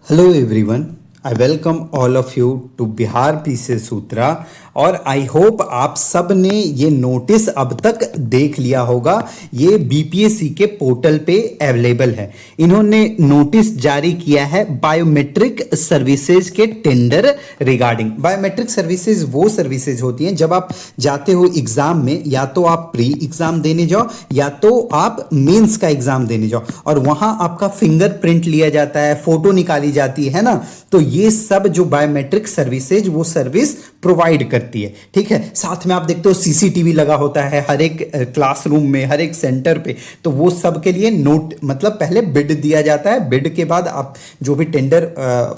Hello everyone, I welcome all of you to Bihar पीसे सूत्रा। और आई होप आप सब ने ये नोटिस अब तक देख लिया होगा। ये बीपीएससी के पोर्टल पे अवेलेबल है। इन्होंने नोटिस जारी किया है बायोमेट्रिक सर्विसेज के टेंडर रिगार्डिंग। बायोमेट्रिक सर्विसेज वो सर्विसेज होती हैं जब आप जाते हो एग्जाम में, या तो आप प्री एग्जाम देने जाओ या तो आप मेंस का एग्जाम देने जाओ, और वहां आपका फिंगरप्रिंट लिया जाता है, फोटो निकाली जाती है ना। तो ये सब जो बायोमेट्रिक सर्विसेज वो सर्विस प्रोवाइड करती है। ठीक है, साथ में आप देखते हो सीसीटीवी लगा होता है हर एक क्लासरूम में, हर एक सेंटर पे। तो वो सब के लिए नोट मतलब पहले बिड दिया जाता है। बिड के बाद आप जो भी टेंडर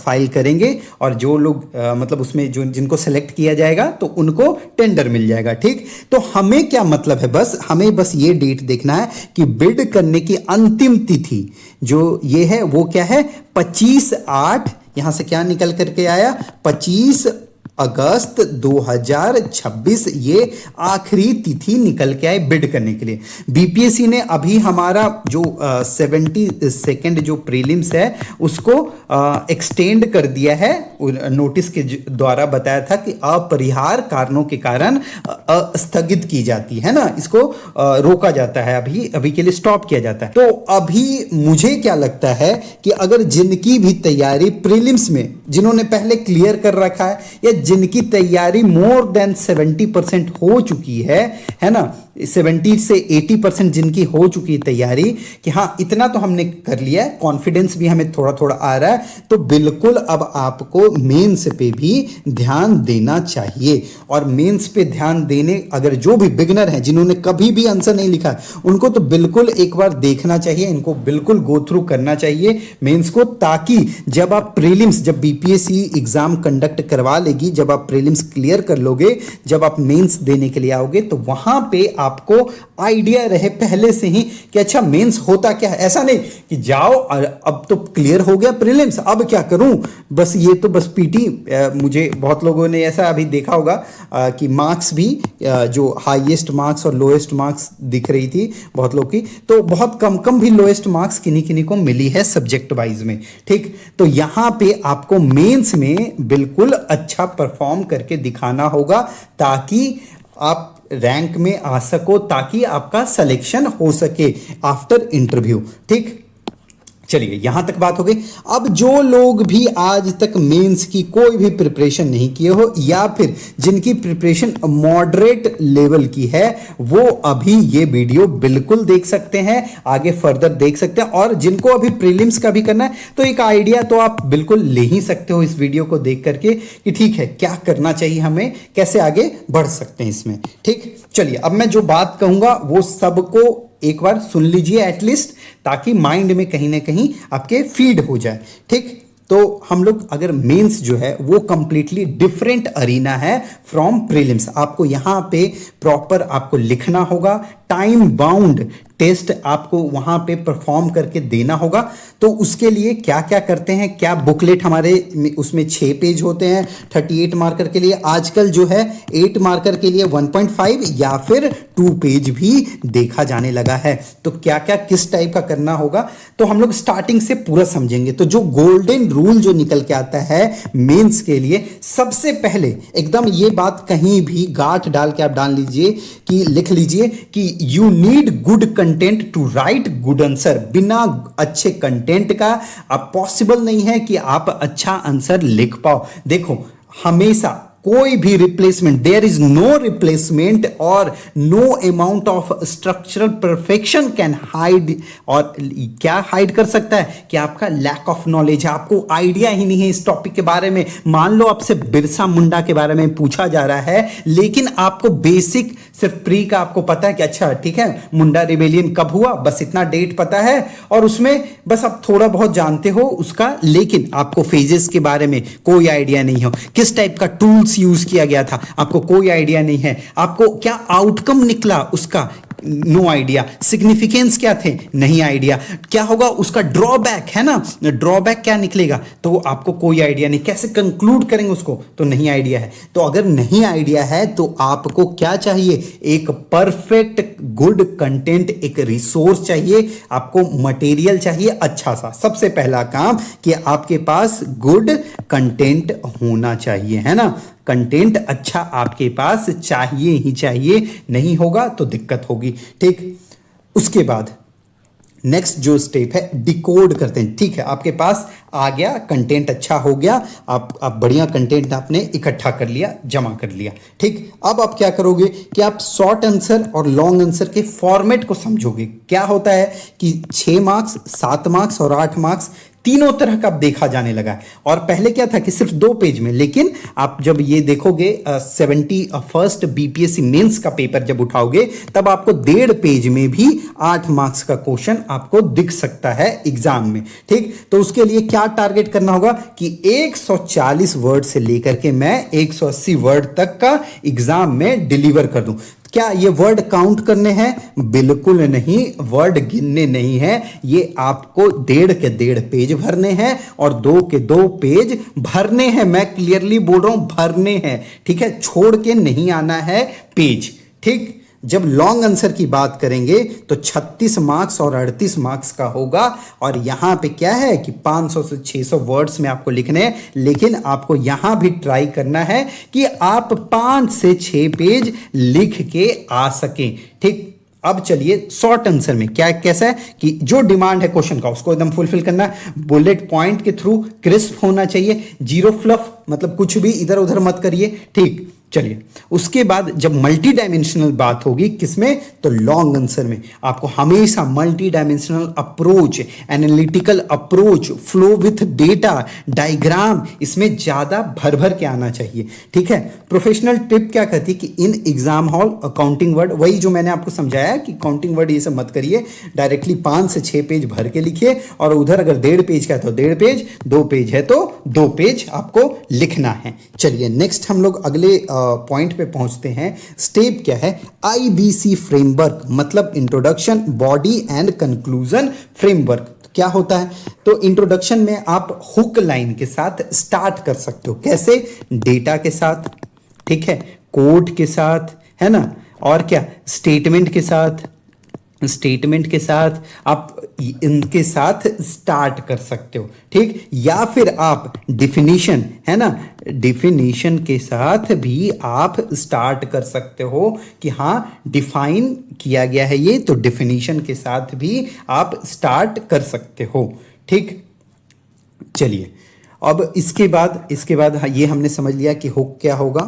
फाइल करेंगे और जो लोग मतलब उसमें जो जिनको सेलेक्ट किया जाएगा तो उनको टेंडर मिल जाएगा। ठीक, तो हमें क्या मतलब है, हमें बस ये डेट देखना है कि बिड करने की अंतिम तिथि जो ये है वो क्या है, 25/8। यहां से क्या निकल करके आया, 25 अगस्त 2026 ये आखिरी तिथि निकल के आए बिड करने के लिए। बीपीएससी ने अभी हमारा जो 72nd जो प्रीलिम्स है उसको एक्सटेंड कर दिया है। नोटिस के द्वारा बताया था कि अपरिहार्य कारणों के कारण स्थगित की जाती है ना, इसको रोका जाता है, अभी के लिए स्टॉप किया जाता है। तो अभी मुझे क्या लगता है कि अगर जिनकी भी तैयारी प्रीलिम्स में जिन्होंने पहले क्लियर कर रखा है या जिनकी तैयारी मोर देन 70% हो चुकी है ना, 70 से 80% जिनकी हो चुकी है तैयारी कि हाँ इतना तो हमने कर लिया है, कॉन्फिडेंस भी हमें थोड़ा थोड़ा आ रहा है, तो बिल्कुल अब आपको मेंस पे भी ध्यान देना चाहिए। और मेंस पे ध्यान देने, अगर जो भी बिगिनर हैं जिन्होंने कभी भी आंसर नहीं लिखा है उनको तो बिल्कुल एक बार देखना चाहिए, इनको बिल्कुल गो थ्रू करना चाहिए मेंस को, ताकि जब आप प्रीलिम्स, जब बीपीएससी एग्जाम कंडक्ट करवा लेगी, जब आप प्रीलिम्स क्लियर कर लोगे, जब आप मेंस देने के लिए आओगे तो वहां पे आपको आइडिया रहे पहले से ही कि अच्छा मेंस होता क्या है। ऐसा नहीं कि जाओ अब तो क्लियर हो गया प्रीलिम्स, अब क्या करूं, बस ये तो बस पीटी। मुझे बहुत लोगों ने ऐसा अभी देखा होगा कि मार्क्स भी जो हाईएस्ट मार्क्स और लोएस्ट मार्क्स दिख रही थी बहुत लोग की, तो बहुत कम कम भी लोएस्ट मार्क्स किन्हीं किन्हीं को मिली है सब्जेक्ट वाइज में। ठीक, तो यहां पे आपको मेंस में बिल्कुल अच्छा परफॉर्म करके दिखाना होगा ताकि आप रैंक में आ सको, ताकि आपका सिलेक्शन हो सके आफ्टर इंटरव्यू। ठीक, चलिए यहां तक बात हो गई। अब जो लोग भी आज तक मेंस की कोई भी प्रिपरेशन नहीं किए हो या फिर जिनकी प्रिपरेशन मॉडरेट लेवल की है, वो अभी ये वीडियो बिल्कुल देख सकते हैं, आगे फर्दर देख सकते हैं। और जिनको अभी प्रीलिम्स का भी करना है तो एक आइडिया तो आप बिल्कुल ले ही सकते हो इस वीडियो को देख करके कि ठीक है क्या करना चाहिए हमें, कैसे आगे बढ़ सकते हैं इसमें। ठीक, चलिए अब मैं जो बात कहूंगा वो सबको एक बार सुन लीजिए एटलीस्ट, ताकि माइंड में कहीं ना कहीं आपके फीड हो जाए। ठीक, तो हम लोग अगर मेंस जो है वो कंप्लीटली डिफरेंट अरीना है फ्रॉम प्रीलिम्स। आपको यहां पे प्रॉपर आपको लिखना होगा, टाइम बाउंड टेस्ट आपको वहां पे परफॉर्म करके देना होगा। तो उसके लिए क्या क्या करते हैं, क्या बुकलेट हमारे उसमें 6 पेज होते हैं 38 मार्कर के लिए, आजकल जो है 8 मार्कर के लिए 1.5 या फिर 2 पेज भी देखा जाने लगा है। तो क्या क्या किस टाइप का करना होगा तो हम लोग स्टार्टिंग से पूरा समझेंगे। तो जो गोल्डन रूल जो निकल के आता है मेंस के लिए, सबसे पहले एकदम ये बात कहीं भी गांठ डाल के आप डाल लीजिए कि लिख लीजिए कि you need good content to write good answer. बिना अच्छे कंटेंट का अब पॉसिबल नहीं है कि आप अच्छा आंसर लिख पाओ। देखो हमेशा कोई भी replacement, there is no replacement और no amount of structural perfection can hide. और क्या हाइड कर सकता है कि आपका लैक ऑफ नॉलेज है, आपको आइडिया ही नहीं है इस टॉपिक के बारे में। मान लो आपसे बिरसा मुंडा के बारे में पूछा जा रहा है, लेकिन आपको बेसिक सिर्फ प्री का आपको पता है कि अच्छा ठीक है मुंडा रिबेलियन कब हुआ, बस इतना डेट पता है, और उसमें बस आप थोड़ा बहुत जानते हो उसका, लेकिन आपको फेजेस के बारे में कोई आइडिया नहीं हो, किस टाइप का टूल्स यूज किया गया था आपको कोई आइडिया नहीं है, आपको क्या आउटकम निकला उसका नो आइडिया। सिग्निफिकेंस क्या थे, नहीं आइडिया। क्या होगा उसका ड्रॉबैक, है ना, ड्रॉबैक क्या निकलेगा, तो आपको कोई आइडिया नहीं। कैसे कंक्लूड करेंगे उसको, तो नहीं आइडिया है। तो अगर नहीं आइडिया है तो आपको क्या चाहिए, एक परफेक्ट गुड कंटेंट, एक रिसोर्स चाहिए, आपको मटेरियल चाहिए अच्छा सा। सबसे पहला काम कि आपके पास गुड कंटेंट होना चाहिए, है ना, कंटेंट अच्छा आपके पास चाहिए ही चाहिए, नहीं होगा तो दिक्कत होगी। ठीक, उसके बाद नेक्स्ट जो स्टेप है डिकोड करते हैं। ठीक है, आपके पास आ गया कंटेंट, अच्छा हो गया, आप बढ़िया कंटेंट आपने इकट्ठा कर लिया, जमा कर लिया। ठीक, अब आप क्या करोगे कि आप शॉर्ट आंसर और लॉन्ग आंसर के फॉर्मेट को समझोगे। क्या होता है कि 6 मार्क्स, 7 मार्क्स और 8 मार्क्स तीनों तरह का देखा जाने लगा है। और पहले क्या था कि सिर्फ 2 पेज में, लेकिन आप जब ये देखोगे 71st बीपीएससी मेंस का पेपर जब उठाओगे तब आपको 1.5 पेज में भी 8 मार्क्स का क्वेश्चन आपको दिख सकता है एग्जाम में। ठीक, तो उसके लिए क्या टारगेट करना होगा कि 140 वर्ड से लेकर के मैं 180 वर्ड तक का एग्जाम में डिलीवर कर दूं। क्या ये वर्ड काउंट करने हैं? बिल्कुल नहीं, वर्ड गिनने नहीं है। ये आपको 1.5 पेज भरने हैं और 2 के 2 पेज भरने हैं। मैं क्लियरली बोल रहा हूं, भरने हैं। ठीक है, छोड़ के नहीं आना है पेज। ठीक, जब लॉन्ग आंसर की बात करेंगे तो 36 मार्क्स और 38 मार्क्स का होगा। और यहां पे क्या है कि 500 से 600 वर्ड्स में आपको लिखने हैं, लेकिन आपको यहां भी ट्राई करना है कि आप 5 से 6 पेज लिख के आ सकें। ठीक, अब चलिए शॉर्ट आंसर में क्या कैसा है कि जो डिमांड है क्वेश्चन का उसको एकदम फुलफिल करना है। बुलेट पॉइंट के थ्रू क्रिस्प होना चाहिए, जीरो फ्लफ, मतलब कुछ भी इधर उधर मत करिए। ठीक, चलिए उसके बाद जब मल्टी डायमेंशनल बात होगी किसमें, तो लॉन्ग आंसर में आपको हमेशा multi dimensional approach, analytical approach, flow with data, diagram, इसमें ज्यादा भर भर के आना चाहिए। ठीक है, प्रोफेशनल टिप क्या कहती है कि in exam hall counting word, वही जो मैंने आपको समझाया कि काउंटिंग वर्ड ये सब मत करिए, डायरेक्टली 5 से 6 पेज भर के लिखिए। और उधर अगर 1.5 पेज का है तो 1.5 पेज, 2 पेज है तो 2 पेज आपको लिखना है। चलिए नेक्स्ट हम लोग अगले पॉइंट पे पहुंचते हैं। स्टेप क्या है, आईबीसी फ्रेमवर्क, मतलब introduction, body and conclusion framework. क्या होता है, तो इंट्रोडक्शन में आप हुक लाइन के साथ स्टार्ट कर सकते हो। कैसे, डेटा के साथ, ठीक है, कोड के साथ, है ना, और क्या, स्टेटमेंट के साथ, स्टेटमेंट के साथ आप इनके साथ स्टार्ट कर सकते हो। ठीक, या फिर आप डिफिनीशन, है ना, डिफिनीशन के साथ भी आप स्टार्ट कर सकते हो कि हाँ डिफाइन किया गया है ये, तो डिफिनीशन के साथ भी आप स्टार्ट कर सकते हो। ठीक, चलिए अब इसके बाद हाँ, ये हमने समझ लिया कि हुक क्या होगा,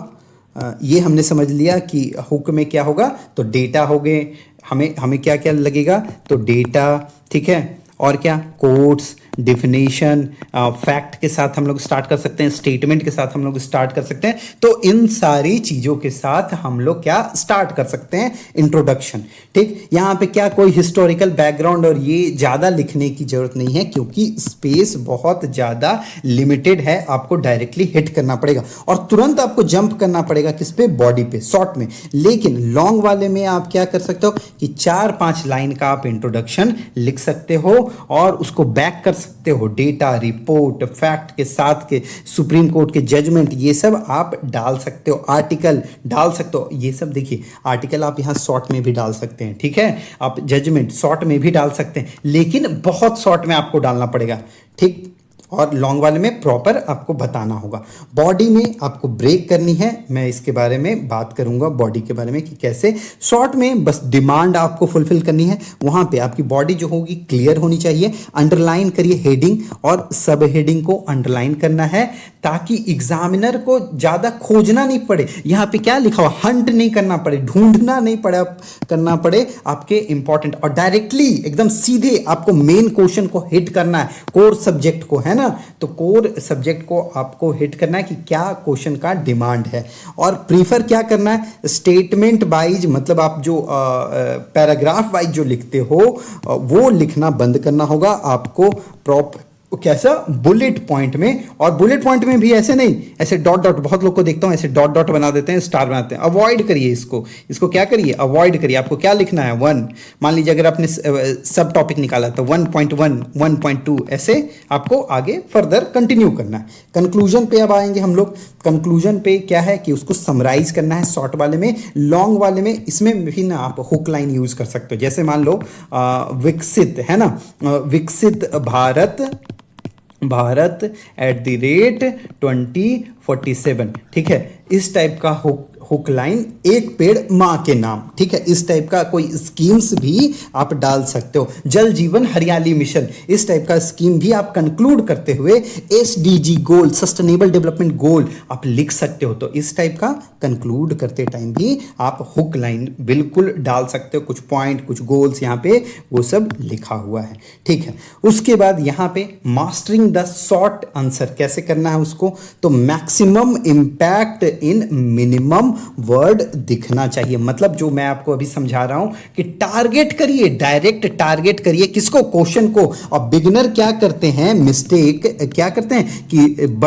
ये हमने समझ लिया कि हुक में क्या होगा, तो डेटा हो गए, हमें क्या क्या लगेगा, तो डेटा, ठीक है, और क्या, कोड्स, डिफिनेशन, फैक्ट के साथ हम लोग स्टार्ट कर सकते हैं, स्टेटमेंट के साथ हम लोग स्टार्ट कर सकते हैं। तो इन सारी चीजों के साथ हम लोग क्या स्टार्ट कर सकते हैं, इंट्रोडक्शन। ठीक, यहां पे क्या कोई हिस्टोरिकल बैकग्राउंड और ये ज्यादा लिखने की जरूरत नहीं है, क्योंकि स्पेस बहुत ज्यादा लिमिटेड है। आपको डायरेक्टली हिट करना पड़ेगा और तुरंत आपको जंप करना पड़ेगा किस पे, बॉडी पे, शॉर्ट में। लेकिन लॉन्ग वाले में आप क्या कर सकते हो कि 4-5 लाइन का आप इंट्रोडक्शन लिख सकते हो और उसको बैक कर सकते हो डेटा, रिपोर्ट, फैक्ट के साथ के सुप्रीम कोर्ट के जजमेंट, ये सब आप डाल सकते हो, आर्टिकल डाल सकते हो। ये सब देखिए, आर्टिकल आप यहां शॉर्ट में भी डाल सकते हैं, ठीक है, आप जजमेंट शॉर्ट में भी डाल सकते हैं, लेकिन बहुत शॉर्ट में आपको डालना पड़ेगा। ठीक, और लॉन्ग वाले में प्रॉपर आपको बताना होगा। बॉडी में आपको ब्रेक करनी है, मैं इसके बारे में बात करूंगा, बॉडी के बारे में कि कैसे। शॉर्ट में बस डिमांड आपको फुलफिल करनी है, वहां पे आपकी बॉडी जो होगी क्लियर होनी चाहिए। अंडरलाइन करिए हेडिंग और सब हेडिंग को अंडरलाइन करना है, ताकि एग्जामिनर को ज्यादा खोजना नहीं पड़े। यहाँ पे क्या लिखा हुआ, हंट नहीं करना पड़े, ढूंढना नहीं पड़े, करना पड़े आपके इंपॉर्टेंट, और डायरेक्टली एकदम सीधे आपको मेन क्वेश्चन को हिट करना है, कोर सब्जेक्ट को, है ना, तो कोर सब्जेक्ट को आपको हिट करना है कि क्या क्वेश्चन का डिमांड है। और प्रीफर क्या करना है, स्टेटमेंट वाइज, मतलब आप जो पैराग्राफ वाइज जो लिखते हो वो लिखना बंद करना होगा। आपको कैसा, बुलेट पॉइंट में। और बुलेट पॉइंट में भी ऐसे नहीं, ऐसे डॉट डॉट, बहुत लोग को देखता हूं ऐसे डॉट डॉट बना देते हैं, स्टार बनाते हैं। अवॉइड करिए इसको, इसको क्या करिए, अवॉइड करिए। आपको क्या लिखना है, 1। मान लीजिए अगर आपने सब टॉपिक निकाला तो 1.1, 1.2, ऐसे आपको आगे फर्दर कंटिन्यू करना है। कंक्लूजन पे अब आएंगे हम लोग। कंक्लूजन पे क्या है कि उसको समराइज करना है शॉर्ट वाले में। लॉन्ग वाले में इसमें भी ना आप हुक लाइन यूज कर सकते हो। जैसे मान लो विकसित है ना, विकसित भारत @2047, ठीक है। इस टाइप का हुक लाइन, एक पेड़ माँ के नाम, ठीक है। इस टाइप का कोई स्कीम्स भी आप डाल सकते हो। जल जीवन हरियाली मिशन, इस टाइप का स्कीम भी आप कंक्लूड करते हुए SDG गोल, सस्टेनेबल डेवलपमेंट गोल आप लिख सकते हो। तो इस टाइप का कंक्लूड करते टाइम भी आप हुक लाइन बिल्कुल डाल सकते हो। कुछ पॉइंट, कुछ गोल्स यहाँ पे वो सब लिखा हुआ है, ठीक है। उसके बाद यहाँ पे मास्टरिंग द शॉर्ट आंसर कैसे करना है उसको, तो मैक्सिमम इंपैक्ट इन मिनिमम वर्ड दिखना चाहिए। मतलब जो मैं आपको अभी समझा रहा हूं कि टारगेट करिए, डायरेक्ट टारगेट करिए किसको, क्वेश्चन को। और बिगिनर क्या करते हैं, मिस्टेक क्या करते हैं कि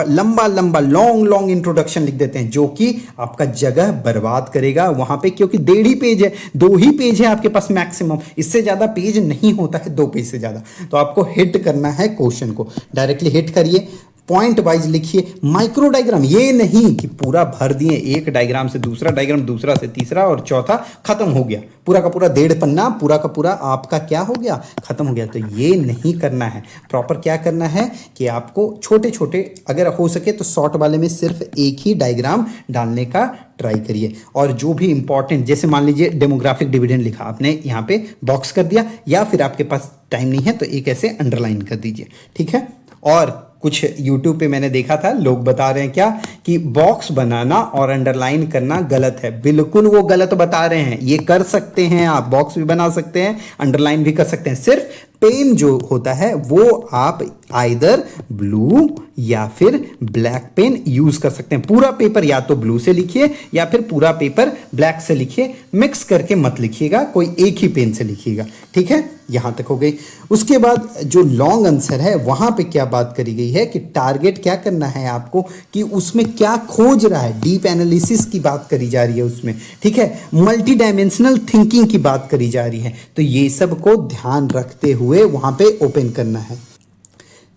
लंबा लंबा लॉन्ग इंट्रोडक्शन लिख देते हैं, जो कि आपका जगह बर्बाद करेगा वहां पे। क्योंकि 1.5 पेज है, 2 ही पेज है आपके पास मैक्सिमम, इससे ज्यादा पेज नहीं होता है 2 पेज से ज्यादा। तो आपको हिट करना है क्वेश्चन को, डायरेक्टली हिट करिए, पॉइंट वाइज लिखिए। माइक्रो डायग्राम ये नहीं कि पूरा भर दिए, एक डायग्राम से दूसरा डायग्राम, दूसरा से तीसरा और चौथा, खत्म हो गया पूरा का पूरा 1.5 पन्ना, पूरा का पूरा आपका क्या हो गया, खत्म हो गया। तो ये नहीं करना है। प्रॉपर क्या करना है कि आपको छोटे छोटे, अगर हो सके तो शॉर्ट वाले में सिर्फ एक ही डायग्राम डालने का ट्राई करिए। और जो भी इंपॉर्टेंट, जैसे मान लीजिए डेमोग्राफिक डिविडेंड लिखा, आपने यहाँ पे बॉक्स कर दिया, या फिर आपके पास टाइम नहीं है तो एक ऐसे अंडरलाइन कर दीजिए, ठीक है। और कुछ YouTube पे मैंने देखा था, लोग बता रहे हैं क्या कि बॉक्स बनाना और अंडरलाइन करना गलत है। बिल्कुल वो गलत बता रहे हैं। ये कर सकते हैं आप, बॉक्स भी बना सकते हैं, अंडरलाइन भी कर सकते हैं। सिर्फ पेन जो होता है वो आप आइदर ब्लू या फिर ब्लैक पेन यूज कर सकते हैं। पूरा पेपर या तो ब्लू से लिखिए या फिर पूरा पेपर ब्लैक से लिखिए, मिक्स करके मत लिखिएगा, कोई एक ही पेन से लिखिएगा, ठीक है। यहां तक हो गई। उसके बाद जो लॉन्ग आंसर है वहां पे क्या बात करी गई है कि टारगेट क्या करना है आपको, कि उसमें क्या खोज रहा है, डीप एनालिसिस की बात करी जा रही है उसमें, ठीक है। मल्टी डायमेंशनल थिंकिंग की बात करी जा रही है। तो ये सब को ध्यान रखते हुए वहां पे ओपन करना है।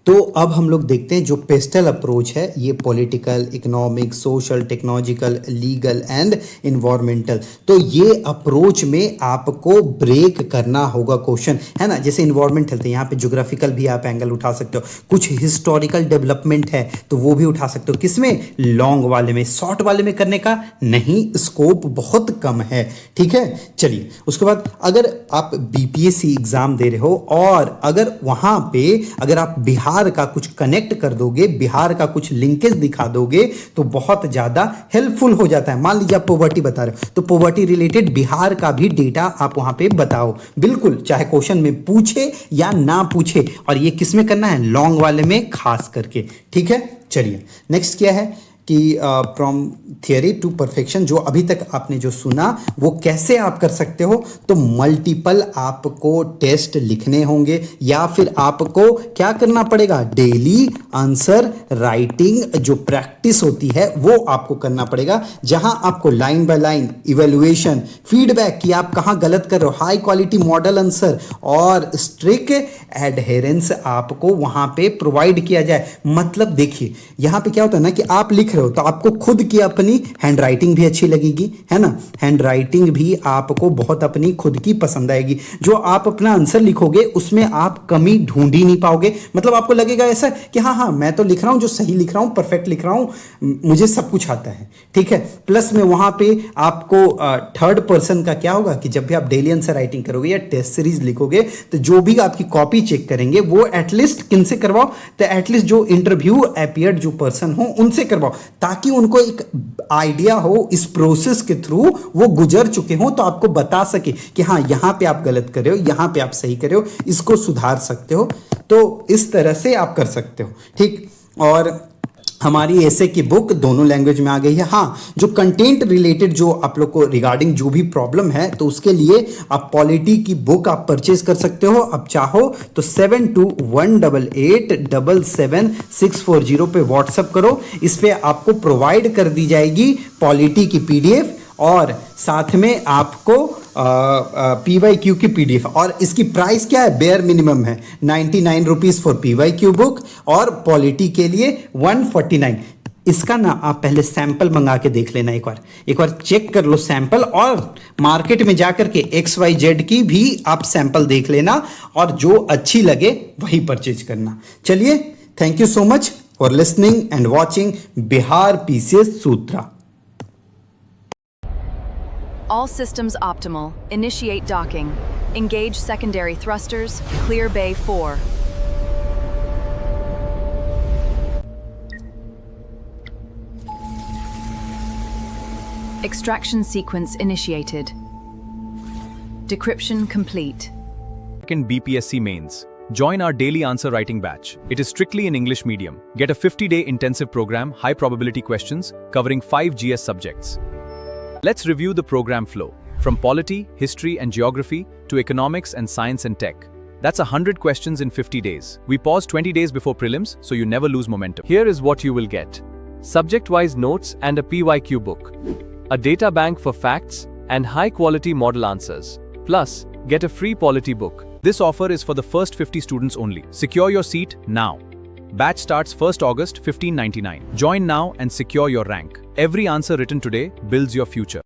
तो अब हम लोग देखते हैं जो पेस्टल अप्रोच है, ये political, economic, social, technological, legal and environmental. तो ये अप्रोच में आपको ब्रेक करना होगा क्वेश्चन, है ना। जैसे इन्वायरमेंट हेल्थ है, यहाँ पे ज्योग्राफिकल भी आप एंगल उठा सकते हो, कुछ हिस्टोरिकल डेवलपमेंट है तो वो भी उठा सकते हो। किसमें, लॉन्ग वाले में। शॉर्ट वाले में करने का नहीं, स्कोप बहुत कम है, ठीक है। चलिए उसके बाद, अगर आप BPSC एग्जाम दे रहे हो और अगर वहां पे अगर आप बिहार का कुछ कनेक्ट कर दोगे, बिहार का कुछ लिंकेज दिखा दोगे तो बहुत ज्यादा हेल्पफुल हो जाता है। मान लीजिए आप पॉवर्टी बता रहे हो तो पॉवर्टी रिलेटेड बिहार का भी डेटा आप वहां पे बताओ, बिल्कुल, चाहे क्वेश्चन में पूछे या ना पूछे। और ये किस में करना है, लॉन्ग वाले में खास करके, ठीक है। चलिए नेक्स्ट क्या है कि फ्रॉम थियरी टू परफेक्शन, जो अभी तक आपने जो सुना वो कैसे आप कर सकते हो, तो मल्टीपल आपको टेस्ट लिखने होंगे या फिर आपको क्या करना पड़ेगा, डेली आंसर राइटिंग जो प्रैक्टिस होती है वो आपको करना पड़ेगा, जहां आपको line by line evaluation, feedback कि आप कहां गलत कर रहे हो, हाई क्वालिटी मॉडल आंसर और स्ट्रिक्ट एडहेरेंस आपको वहां पे प्रोवाइड किया जाए। मतलब देखिए यहां पे क्या होता है ना कि आप लिख रहे हो तो आपको खुद की अपनी हैंड राइटिंग भी अच्छी लगेगी, है ना। हैंड राइटिंग भी आपको बहुत अपनी खुद की पसंद आएगी। जो आप अपना आंसर लिखोगे उसमें आप कमी ढूंढ ही नहीं पाओगे। मतलब आपको लगेगा ऐसा कि हाँ मैं तो लिख रहा हूं, जो सही लिख रहा हूं, परफेक्ट लिख रहा हूं, मुझे सब कुछ आता है, ठीक है। प्लस में वहां पे आपको थर्ड पर्सन का क्या होगा कि जब भी आप डेली आंसर राइटिंग करोगे या टेस्ट सीरीज लिखोगे तो जो भी आपकी कॉपी चेक करेंगे वो एटलीस्ट किन से करवाओ, तो एटलीस्ट जो इंटरव्यू अपीयर्ड जो पर्सन हो उनसे करवाओ, ताकि उनको एक आइडिया हो, इस प्रोसेस के थ्रू वो गुजर चुके हो तो आपको बता सके कि हाँ यहां पे आप गलत कर रहे हो, यहां पे आप सही कर रहे हो, इसको सुधार सकते हो। तो इस तरह से आप कर सकते हो, ठीक। और हमारी ऐसे की बुक दोनों लैंग्वेज में आ गई है। हाँ, जो कंटेंट रिलेटेड जो आप लोग को रिगार्डिंग जो भी प्रॉब्लम है, तो उसके लिए आप पॉलिटी की बुक आप परचेज कर सकते हो। अब चाहो तो 7218877640 पे व्हाट्सअप करो। इस पे आपको प्रोवाइड कर दी जाएगी पॉलिटी की पीडीएफ और साथ में आपको PYQ की पीडीएफ। और इसकी प्राइस क्या है, बेयर मिनिमम है 99 रुपीज़ फॉर PYQ बुक और पॉलिटी के लिए 149। इसका ना आप पहले सैंपल मंगा के देख लेना, एक बार चेक कर लो सैंपल, और मार्केट में जाकर के XYZ की भी आप सैंपल देख लेना और जो अच्छी लगे वही परचेज करना। चलिए, thank you so much for listening and watching Bihar PCS Sutra. All systems optimal. Initiate docking. Engage secondary thrusters. Clear bay 4. Extraction sequence initiated. Decryption complete. Second BPSC mains. Join our daily answer writing batch. It is strictly in English medium. Get a 50-day intensive program, high probability questions covering 5 GS subjects. Let's review the program flow. From polity, history and geography to economics and science and tech. That's 100 questions in 50 days. We pause 20 days before prelims so you never lose momentum. Here is what you will get. Subject-wise notes and a PYQ book. A data bank for facts and high-quality model answers. Plus, get a free polity book. This offer is for the first 50 students only. Secure your seat now. Batch starts 1st August 1599. Join now and secure your rank. Every answer written today builds your future.